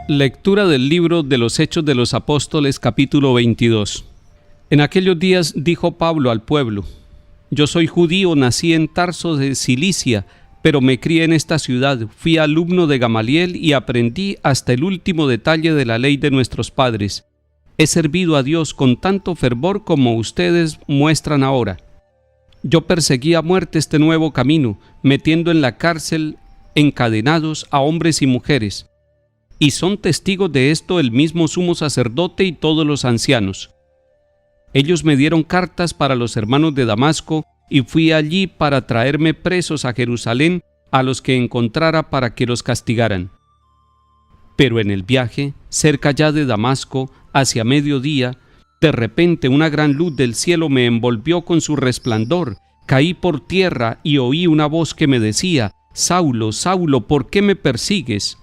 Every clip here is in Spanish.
Lectura del libro de los Hechos de los Apóstoles, capítulo 22. En aquellos días dijo Pablo al pueblo: Yo soy judío, nací en Tarso de Cilicia, pero me crié en esta ciudad, fui alumno de Gamaliel y aprendí hasta el último detalle de la ley de nuestros padres. He servido a Dios con tanto fervor como ustedes muestran ahora. Yo perseguí a muerte este nuevo camino, metiendo en la cárcel encadenados a hombres y mujeres. Y son testigos de esto el mismo sumo sacerdote y todos los ancianos. Ellos me dieron cartas para los hermanos de Damasco, y fui allí para traerme presos a Jerusalén a los que encontrara para que los castigaran. Pero en el viaje, cerca ya de Damasco, hacia mediodía, de repente una gran luz del cielo me envolvió con su resplandor. Caí por tierra y oí una voz que me decía: Saulo, Saulo, ¿por qué me persigues?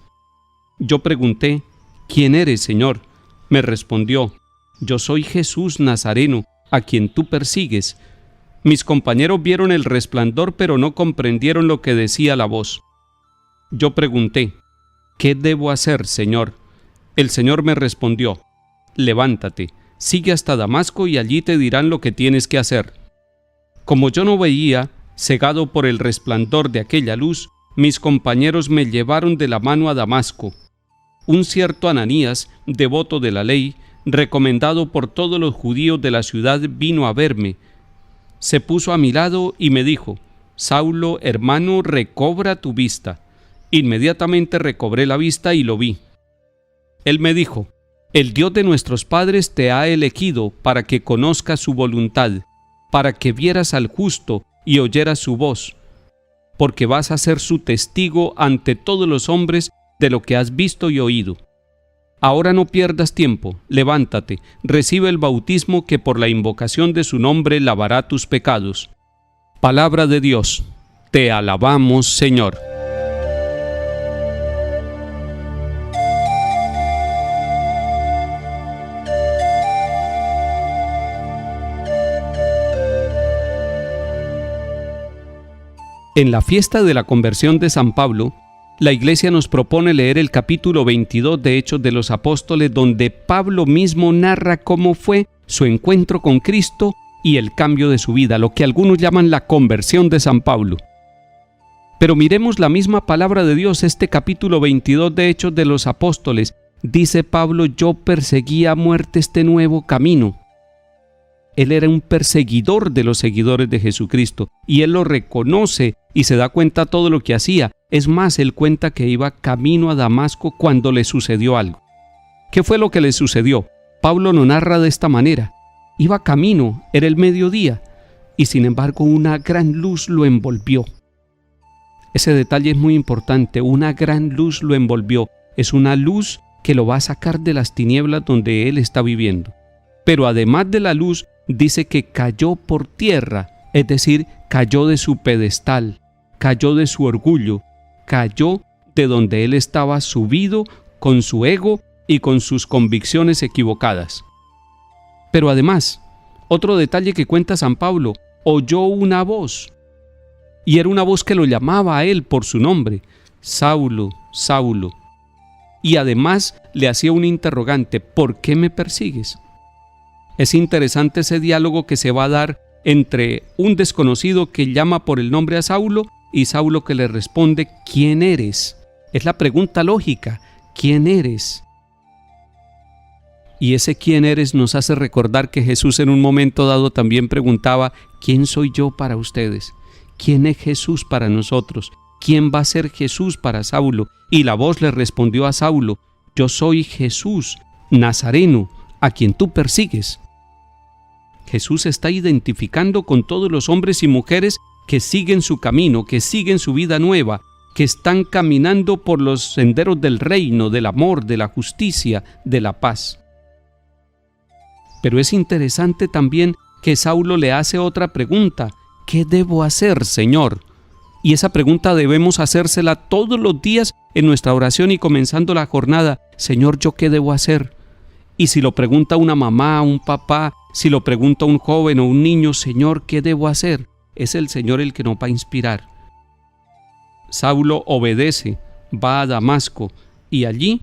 Yo pregunté: ¿Quién eres, Señor? Me respondió: Yo soy Jesús Nazareno, a quien tú persigues. Mis compañeros vieron el resplandor, pero no comprendieron lo que decía la voz. Yo pregunté: ¿Qué debo hacer, Señor? El Señor me respondió: Levántate, sigue hasta Damasco y allí te dirán lo que tienes que hacer. Como yo no veía, cegado por el resplandor de aquella luz, mis compañeros me llevaron de la mano a Damasco. Un cierto Ananías, devoto de la ley, recomendado por todos los judíos de la ciudad, vino a verme. Se puso a mi lado y me dijo: Saulo, hermano, recobra tu vista. Inmediatamente recobré la vista y lo vi. Él me dijo: El Dios de nuestros padres te ha elegido para que conozcas su voluntad, para que vieras al justo y oyeras su voz, porque vas a ser su testigo ante todos los hombres de lo que has visto y oído. Ahora no pierdas tiempo, levántate, recibe el bautismo que por la invocación de su nombre lavará tus pecados. Palabra de Dios. Te alabamos, Señor. En la fiesta de la conversión de San Pablo, la Iglesia nos propone leer el capítulo 22 de Hechos de los Apóstoles, donde Pablo mismo narra cómo fue su encuentro con Cristo y el cambio de su vida, lo que algunos llaman la conversión de San Pablo. Pero miremos la misma palabra de Dios, este capítulo 22 de Hechos de los Apóstoles. Dice Pablo: yo perseguí a muerte este nuevo camino. Él era un perseguidor de los seguidores de Jesucristo, y él lo reconoce y se da cuenta de todo lo que hacía. Es más, él cuenta que iba camino a Damasco cuando le sucedió algo. ¿Qué fue lo que le sucedió? Pablo lo narra de esta manera: iba camino, era el mediodía, y sin embargo una gran luz lo envolvió. Ese detalle es muy importante: una gran luz lo envolvió. Es una luz que lo va a sacar de las tinieblas donde él está viviendo. Pero además de la luz, dice que cayó por tierra, es decir, cayó de su pedestal, cayó de su orgullo, cayó de donde él estaba subido con su ego y con sus convicciones equivocadas. Pero además, otro detalle que cuenta San Pablo: oyó una voz, y era una voz que lo llamaba a él por su nombre: Saulo, Saulo. Y además le hacía un interrogante: ¿por qué me persigues? Es interesante ese diálogo que se va a dar entre un desconocido que llama por el nombre a Saulo y Saulo que le responde: ¿quién eres? Es la pregunta lógica: ¿quién eres? Y ese ¿quién eres? nos hace recordar que Jesús en un momento dado también preguntaba: ¿quién soy yo para ustedes? ¿Quién es Jesús para nosotros? ¿Quién va a ser Jesús para Saulo? Y la voz le respondió a Saulo: yo soy Jesús Nazareno, a quien tú persigues. Jesús se está identificando con todos los hombres y mujeres que siguen su camino, que siguen su vida nueva, que están caminando por los senderos del reino, del amor, de la justicia, de la paz. Pero es interesante también que Saulo le hace otra pregunta: ¿qué debo hacer, Señor? Y esa pregunta debemos hacérsela todos los días en nuestra oración y comenzando la jornada, Señor, ¿yo qué debo hacer? Y si lo pregunta una mamá, un papá, si lo pregunta un joven o un niño, Señor, ¿qué debo hacer? Es el Señor el que nos va a inspirar. Saulo obedece, va a Damasco y allí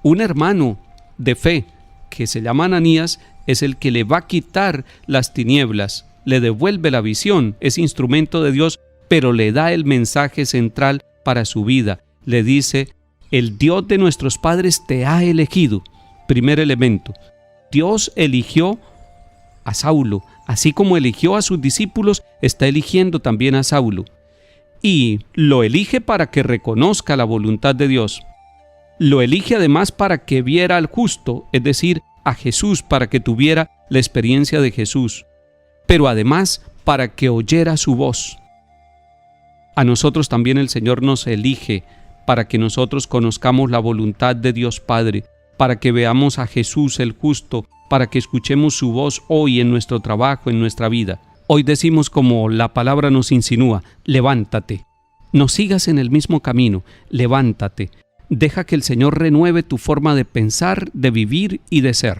un hermano de fe que se llama Ananías es el que le va a quitar las tinieblas, le devuelve la visión, es instrumento de Dios, pero le da el mensaje central para su vida. Le dice, el Dios de nuestros padres te ha elegido. Primer elemento, Dios eligió a Saulo, así como eligió a sus discípulos, está eligiendo también a Saulo. Y lo elige para que reconozca la voluntad de Dios. Lo elige además para que viera al justo, es decir, a Jesús, para que tuviera la experiencia de Jesús, pero además para que oyera su voz. A nosotros también el Señor nos elige para que nosotros conozcamos la voluntad de Dios Padre, para que veamos a Jesús el justo, para que escuchemos su voz hoy en nuestro trabajo, en nuestra vida. Hoy decimos como la palabra nos insinúa, levántate, no sigas en el mismo camino, levántate, deja que el Señor renueve tu forma de pensar, de vivir y de ser.